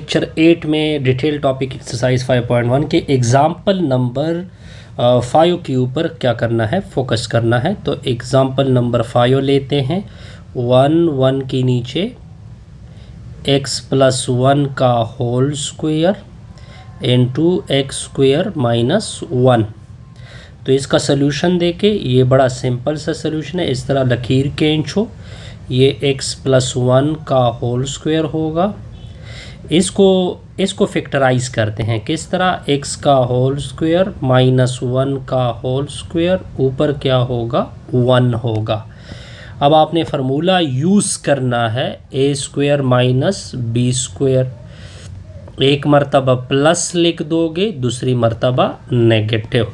Lecture 8 में detail topic exercise 5.1 के example number 5 के ऊपर क्या करना है, फोकस करना है। तो एग्जाम्पल नंबर 5 लेते हैं। 1 के नीचे x प्लस 1 का whole square into x square minus 1। तो इसका सलूशन देके ये बड़ा सिंपल सा सलूशन है। इस तरह लकीर खींचो, ये x प्लस 1 का होल स्क्वायर होगा। इसको फैक्टराइज करते हैं किस तरह, x का होल स्क्वायर माइनस 1 का होल स्क्वायर, ऊपर क्या होगा 1 होगा। अब आपने फार्मूला यूज़ करना है a square minus b square. एक मर्तबा प्लस लिख दोगे, दूसरी मर्तबा नेगेटिव।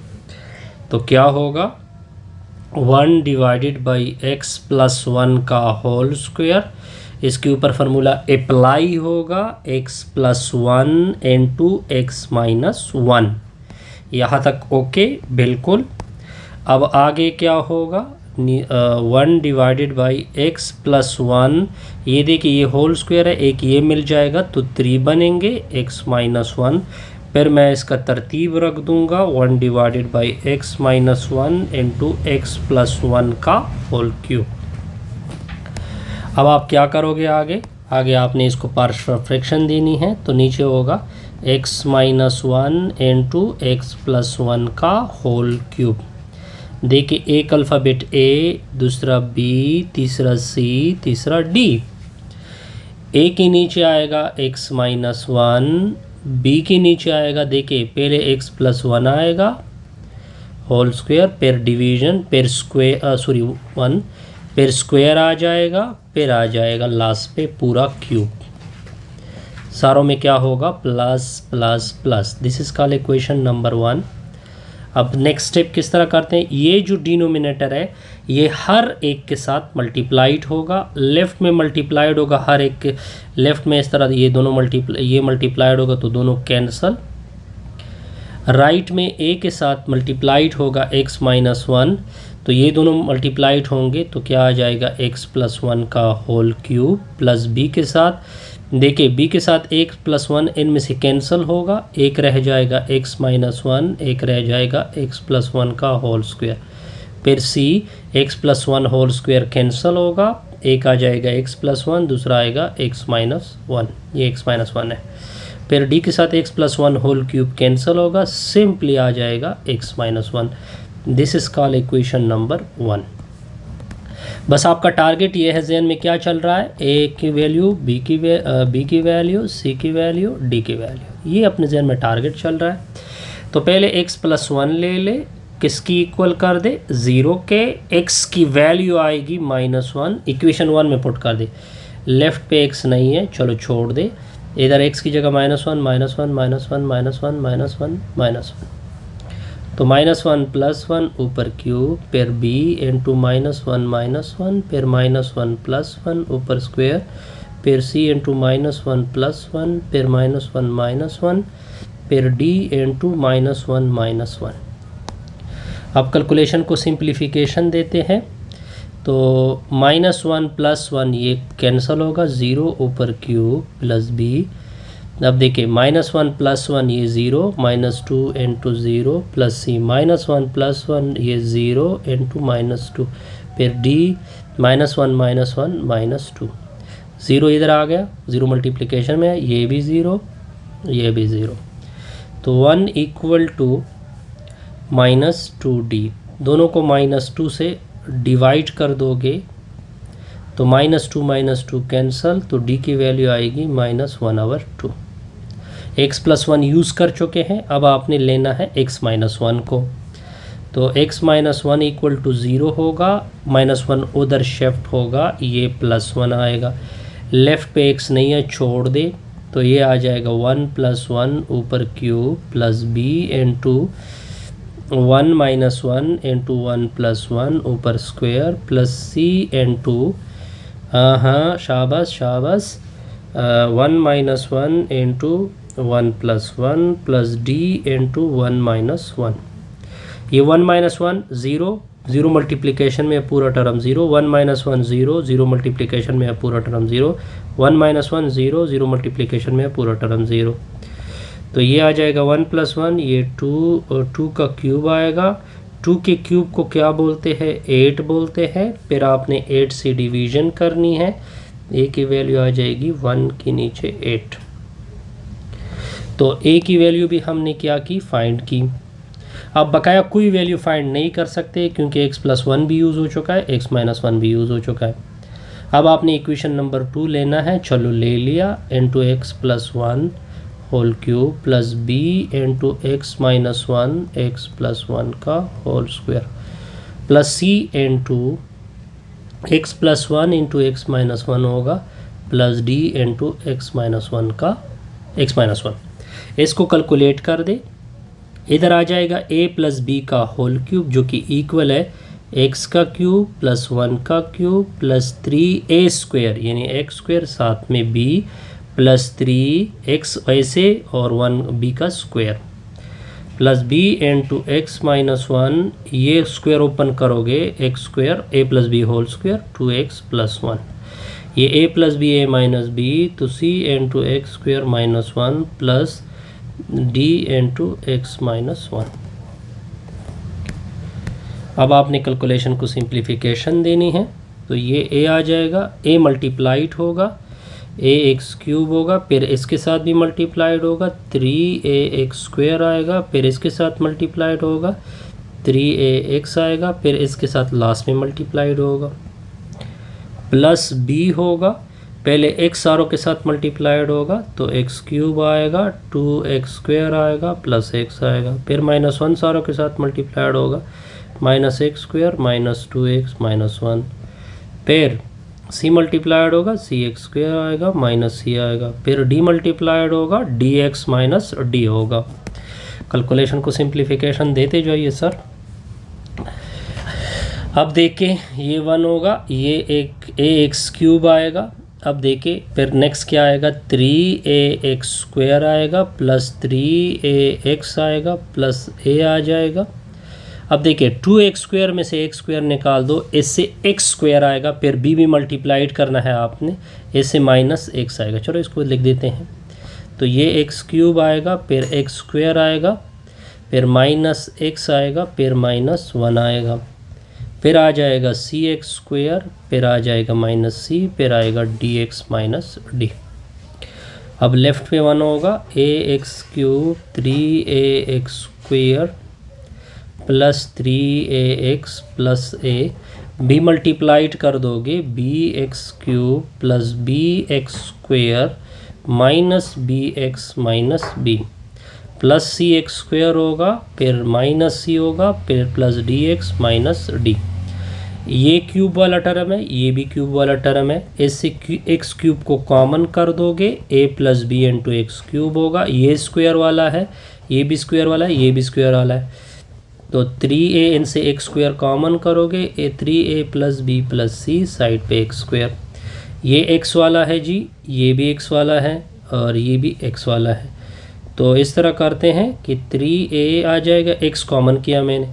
तो क्या होगा 1 डिवाइडेड बाई x प्लस 1 का होल स्क्वायर। इसके ऊपर फार्मूला अप्लाई होगा x plus 1 into x minus 1। यहाँ तक ओके बिल्कुल। अब आगे क्या होगा 1 डिवाइडेड बाई x प्लस 1। ये देखिए ये होल स्क्वायर है, एक ये मिल जाएगा तो 3 बनेंगे x माइनस 1। फिर मैं इसका तरतीब रख दूंगा 1 divided by x minus 1 into x plus 1 का होल क्यूब। अब आप क्या करोगे आगे आपने इसको पार्शियल फ्रैक्शन देनी है। तो नीचे होगा x minus 1 into x plus 1 का होल क्यूब। देखिए एक अल्फ़ाबेट a, दूसरा b, तीसरा c, तीसरा d। a के नीचे आएगा x माइनस 1, b के नीचे आएगा, देखिए पहले x प्लस 1 आएगा होल स्क्वायर, फिर डिवीजन, फिर स्क्वायर 1, फिर स्क्वायर आ जाएगा, फिर आ जाएगा लास्ट पे पूरा क्यूब। सारों में क्या होगा plus plus plus. This is called equation number 1। अब नेक्स्ट स्टेप किस तरह करते हैं, ये जो डिनोमिनेटर है ये हर एक के साथ मल्टीप्लाइड होगा। लेफ़्ट में मल्टीप्लाइड होगा हर एक के, लेफ़्ट में इस तरह ये दोनों मल्टीप्लाइड होगा तो दोनों कैंसल। राइट में a के साथ मल्टीप्लाइड होगा x माइनस 1, तो ये दोनों मल्टीप्लाइड होंगे तो क्या आ जाएगा x प्लस 1 का होल क्यूब। प्लस b के साथ, देखिए b के साथ x प्लस 1 इनमें से कैंसिल होगा, एक रह जाएगा x माइनस 1, एक रह जाएगा x प्लस 1 का होल स्क्वायर। फिर c x plus 1 whole square cancel होगा, एक आ जाएगा x प्लस 1, दूसरा आएगा x माइनस 1, ये x माइनस 1 है। फिर d के साथ x plus 1 whole cube cancel होगा, सिंपली आ जाएगा x minus 1। This is called equation number 1। बस आपका टारगेट ये है, ज़हन में क्या चल रहा है, a की वैल्यू, b की वैल्यू, c की वैल्यू, d की वैल्यू, ये अपने ज़हन में टारगेट चल रहा है। तो पहले x प्लस 1 ले ले, किसकी इक्वल कर दे 0 के, x की वैल्यू आएगी माइनस 1, इक्वेशन 1 में पुट कर दे। लेफ़्ट पे x नहीं है, चलो छोड़ दे, इधर x की जगह minus 1 minus 1 minus 1 minus 1 minus 1 minus 1, तो माइनस 1 प्लस 1 ऊपर क्यूब, फिर b इंटू माइनस 1 माइनस 1, फिर माइनस 1 प्लस 1 ऊपर स्क्वायर, फिर c इंटू माइनस 1 प्लस 1, फिर माइनस 1 माइनस 1, फिर d इंटू माइनस 1 माइनस 1। अब कैलकुलेशन को सिंप्लीफिकेशन देते हैं, तो माइनस 1 प्लस 1 ये कैंसिल होगा, 0 ऊपर क्यूब प्लस b। अब देखिए माइनस 1 प्लस 1 ये 0, minus 2 into 0 plus c, minus 1 plus 1 ये 0 इंटू माइनस 2, फिर d माइनस 1 माइनस 1 माइनस 2, 0 इधर आ गया, 0 मल्टीप्लिकेशन में है, ये भी 0, ये भी 0, तो 1 इक्वल टू माइनस 2d। दोनों को माइनस 2 से डिवाइड कर दोगे तो माइनस 2 कैंसल, तो d की वैल्यू आएगी माइनस 1/2। x प्लस 1 यूज़ कर चुके हैं, अब आपने लेना है x माइनस 1 को। तो x माइनस 1 इक्वल टू 0 होगा, माइनस 1 उधर शिफ्ट होगा, ये प्लस 1 आएगा। लेफ़्ट पे x नहीं है, छोड़ दे, तो ये आ जाएगा 1 प्लस 1 ऊपर cube plus b into 1 minus 1 into 1 plus 1 ऊपर स्क्वायर प्लस c इंटू, हाँ शाबाश शाबाश, 1 minus 1 into 1 plus 1 plus d into 1 minus 1। ये 1 माइनस 1 0, 0 मल्टीप्लिकेशन में पूरा टर्म 0, 1 माइनस 1 0, 0 मल्टीप्लिकेशन में पूरा term 0, 1 minus 1 zero, zero multiplication में पूरा टर्म ज़ीरो। तो ये आ जाएगा 1 प्लस 1, ये 2 और 2 का क्यूब आएगा। 2 के क्यूब को क्या बोलते हैं? 8 बोलते हैं। फिर आपने 8 से डिवीज़न करनी है, ए की वैल्यू आ जाएगी 1 के नीचे 8। तो ए की वैल्यू भी हमने क्या की? फाइंड की। अब बकाया कोई वैल्यू फाइंड नहीं कर सकते क्योंकि x प्लस 1 भी यूज़ हो चुका है, x माइनस 1 भी यूज़ हो चुका है। अब आपने इक्वेशन नंबर 2 लेना है, चलो ले लिया, into x plus 1 whole cube plus b into x minus 1 x plus 1 का whole square plus c into x plus 1 into x minus 1 होगा plus d into x minus 1 का एक्स माइनस 1। इसको calculate कर दे, इधर आ जाएगा a प्लस बी का whole cube जो कि इक्वल है x का क्यूब प्लस 1 का क्यूब प्लस 3a स्क्वायर यानी x स्क्वायर साथ में b प्लस 3x ऐसे और 1b का square plus b into x minus 1, ये स्क्वायर ओपन करोगे x square a plus b whole square 2x plus 1, ये a plus b a minus b तो c into x square minus 1 plus d into x minus 1। अब आपने calculation को simplification देनी है, तो ये a आ जाएगा, a मल्टीप्लाइड होगा, a एक्स क्यूब होगा, फिर इसके साथ भी मल्टीप्लाइड होगा 3a एक्स स्क्वायर आएगा, फिर इसके साथ मल्टीप्लाइड होगा 3a एक्स आएगा, फिर इसके साथ लास्ट में मल्टीप्लाइड होगा प्लस b होगा, पहले x सारों के साथ मल्टीप्लाइड होगा तो एक्स क्यूब आएगा 2x स्क्वायर आएगा प्लस x आएगा, फिर माइनस 1 सारों के साथ मल्टीप्लाइड होगा minus x square minus 2x minus 1, फिर c मल्टीप्लाइड होगा सी एक्स स्क्वायर आएगा माइनस c आएगा, फिर d मल्टीप्लाइड होगा dx माइनस d होगा। कैलकुलेशन को सिंप्लीफिकेशन देते जाइए सर। अब देखिए ये 1 होगा, ये एक a एक्स क्यूब आएगा। अब देखिए फिर नेक्स्ट क्या आएगा 3a एक्स स्क्वायर आएगा प्लस 3a एक्स आएगा प्लस a आ जाएगा। अब देखिए 2x स्क्वायर में से x स्क्वायर निकाल दो, इससे x स्क्वायर आएगा, फिर b भी मल्टीप्लाइड करना है आपने, इससे माइनस x आएगा। चलो इसको लिख देते हैं, तो ये x क्यूब आएगा, फिर x स्क्वायर आएगा, फिर माइनस x आएगा, फिर माइनस 1 आएगा, फिर आ जाएगा सी एक्स स्क्वायर, फिर आ जाएगा माइनस सी, फिर आएगा डी एक्स माइनस डी। अब लेफ्ट पे 1 होगा, a x cube 3a x square plus 3a x plus a, b multiplied कर दोगे b x cube plus b x square minus b x minus b plus c x square होगा, फिर minus c होगा, फिर plus d x minus d. ये cube वाला term है, ये भी क्यूब वाला टर्म है, इससे एक्स क्यूब को कॉमन कर दोगे a plus b into x cube होगा, ये स्क्वायर वाला है, ये भी स्क्वायर वाला है, ये भी स्क्वायर वाला है, तो 3a इनसे एक्स स्क्वायर कॉमन करोगे, 3a प्लस बी प्लस सी साइड पे एक्स स्क्वायर, ये x वाला है जी, ये भी x वाला है और ये भी x वाला है। तो इस तरह करते हैं कि 3a आ जाएगा, x कॉमन किया मैंने,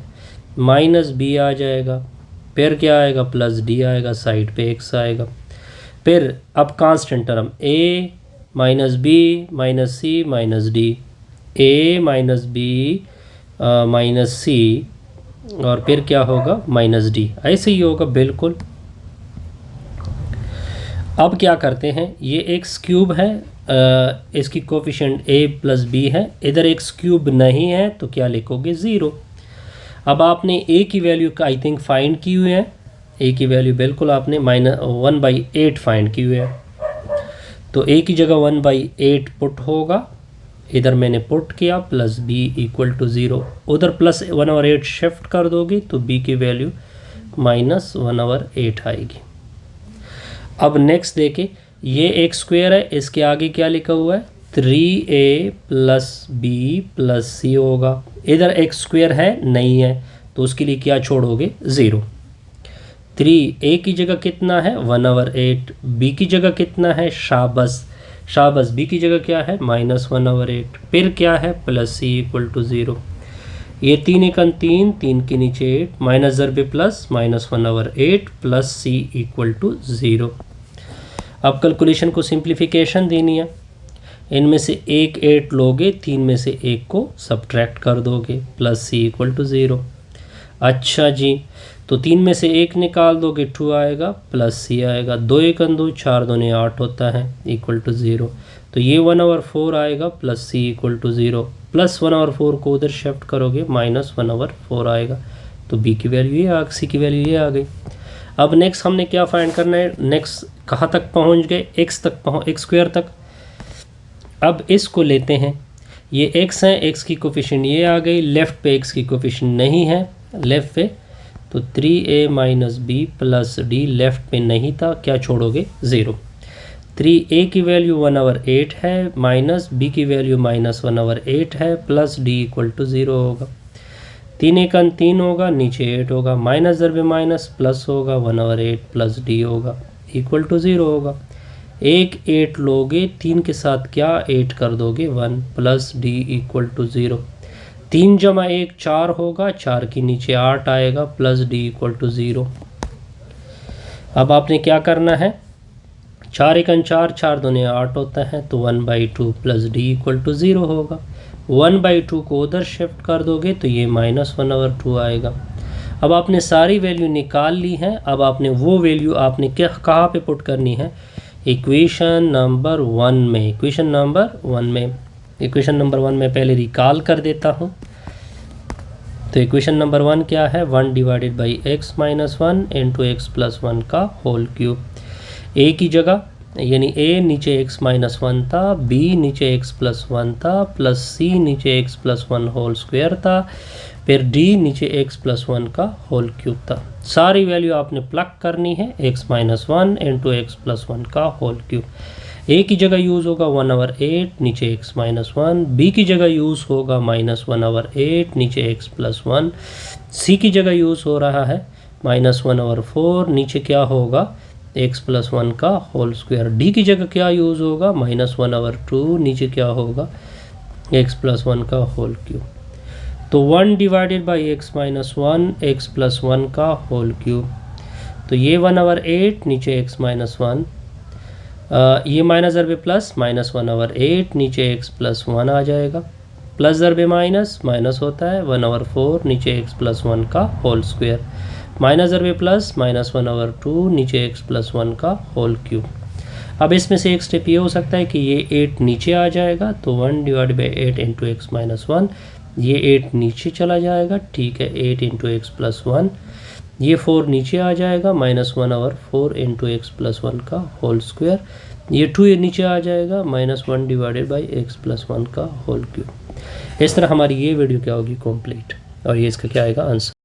माइनस b आ जाएगा, फिर क्या आएगा प्लस d आएगा, साइड पे x आएगा, फिर अब constant term a minus b minus c minus d, a minus b minus c और फिर क्या होगा माइनस डी, ऐसे ही होगा बिल्कुल। अब क्या करते हैं, ये एक्स क्यूब है, इसकी कोफिशिएंट a प्लस बी है, इधर एक्स क्यूब नहीं है तो क्या लिखोगे 0। अब आपने a की वैल्यू का आई थिंक फाइंड की हुई है, a की वैल्यू बिल्कुल आपने -1/8 फाइंड की हुई है, तो a की जगह 1/8 पुट होगा, इधर मैंने पुट किया प्लस b इक्वल टू 0, उधर प्लस 1/8 शिफ्ट कर दोगे तो b की वैल्यू -1/8 आएगी। अब नेक्स्ट देखे, ये एक्स स्क्वायर है, इसके आगे क्या लिखा हुआ है 3a प्लस बी प्लस सी होगा, इधर एक्स स्क्वायर है नहीं है तो उसके लिए क्या छोड़ोगे 0। 3a की जगह कितना है 1/8, b की जगह कितना है शाबाश शाबाश, b की जगह क्या है -1/8, फिर क्या है प्लस सी इक्वल टू 0, ये 3 एकन 3, 3 के नीचे 8 माइनस ज़र पे plus -1/8 plus c equal to 0। अब कैलकुलेशन को सिंप्लीफिकेशन देनी है, इनमें से एक 8 लोगे, 3 में से 1 को सब्ट्रैक्ट कर दोगे, प्लस सी इक्वल टू 0। अच्छा जी, तो 3 में से 1 निकाल दोगे 2 आएगा, प्लस सी आएगा, 2 1 2 4 2 8 होता है, इक्वल टू 0। तो ये 1/4 आएगा, plus c equal to 0, plus 1/4 को उधर शिफ्ट करोगे, माइनस 1/4 आएगा। तो बी की वैल्यू ये आ, सी की वैल्यू ये आ गई। अब नेक्स्ट हमने क्या फाइंड करना है, नेक्स्ट कहाँ तक पहुँच गए, एक्स स्क्वायर तक। अब इसको लेते हैं, ये x है, x की कोफिशिएंट ये आ गई, लेफ़्ट पे x की कोफिशिएंट नहीं है लेफ़्ट पे, तो 3a minus b plus d, left पे नहीं था, क्या छोड़ोगे 0। 3a की वैल्यू 1/8 है, माइनस b की वैल्यू माइनस 1/8 है, प्लस d इक्वल टू 0 होगा। 3 1 3 होगा, नीचे 8 होगा, माइनस दरबे माइनस प्लस होगा, 1/8 प्लस d होगा, इक्वल टू 0 होगा। 1 8 लोगे, 3 के साथ क्या 8 कर दोगे 1, प्लस d इक्वल टू 0। 3 जमा 1 4 होगा, 4 के नीचे 8 आएगा, प्लस d इक्वल टू 0। अब आपने क्या करना है, 4 1 4 4 2 8 होता है, तो 1/2 प्लस d इक्वल टू 0 होगा। 1/2 को उधर शिफ्ट कर दोगे तो ये माइनस 1/2 आएगा। अब आपने सारी वैल्यू निकाल ली है, अब आपने वो वैल्यू आपने क्या कहाँ पे पुट करनी है, इक्वेशन नंबर 1 में। इक्वेशन नंबर 1 में पहले रिकॉल कर देता हूँ। तो इक्वेशन नंबर 1 क्या है, 1 divided by x minus 1 into x plus 1 का होल क्यूब। a की जगह यानी a नीचे x माइनस 1 था, b नीचे x प्लस 1 था, प्लस c नीचे x प्लस 1 होल स्क्वायर था, फिर d नीचे x प्लस 1 का होल क्यूब था। सारी वैल्यू आपने प्लग करनी है, x minus 1 into x plus 1 का होल क्यूब। a की जगह यूज़ होगा 1/8 नीचे x माइनस 1, b की जगह यूज़ होगा माइनस 1/8 नीचे x प्लस 1, c की जगह यूज़ हो रहा है माइनस 1/4 नीचे क्या होगा x प्लस 1 का होल स्क्वायर। d की जगह क्या यूज़ होगा माइनस 1/2 नीचे क्या होगा x प्लस 1 का होल क्यूब। तो 1 divided by x minus 1 x plus 1 का होल क्यूब। तो ये 1/8 नीचे x माइनस 1, ये माइनस दरबे प्लस, माइनस 1/8 नीचे x प्लस 1 आ जाएगा, प्लस दरबे माइनस माइनस होता है, 1/4 नीचे x प्लस 1 का होल स्क्वायर, माइनस दरबे प्लस, माइनस 1/2 नीचे x प्लस 1 का होल क्यूब। अब इसमें से एक स्टेप ये हो सकता है कि ये 8 नीचे आ जाएगा, तो 1 divide by 8 into x minus 1, ये 8 नीचे चला जाएगा, ठीक है, 8 इंटू एक्स प्लस 1, ये 4 नीचे आ जाएगा, माइनस 1/4 इंटू एक्स प्लस 1 का होल स्क्वायर, ये 2 ये नीचे आ जाएगा, minus 1 divided by x plus 1 का होल क्यूब। इस तरह हमारी ये वीडियो क्या होगी कंप्लीट, और ये इसका क्या आएगा आंसर।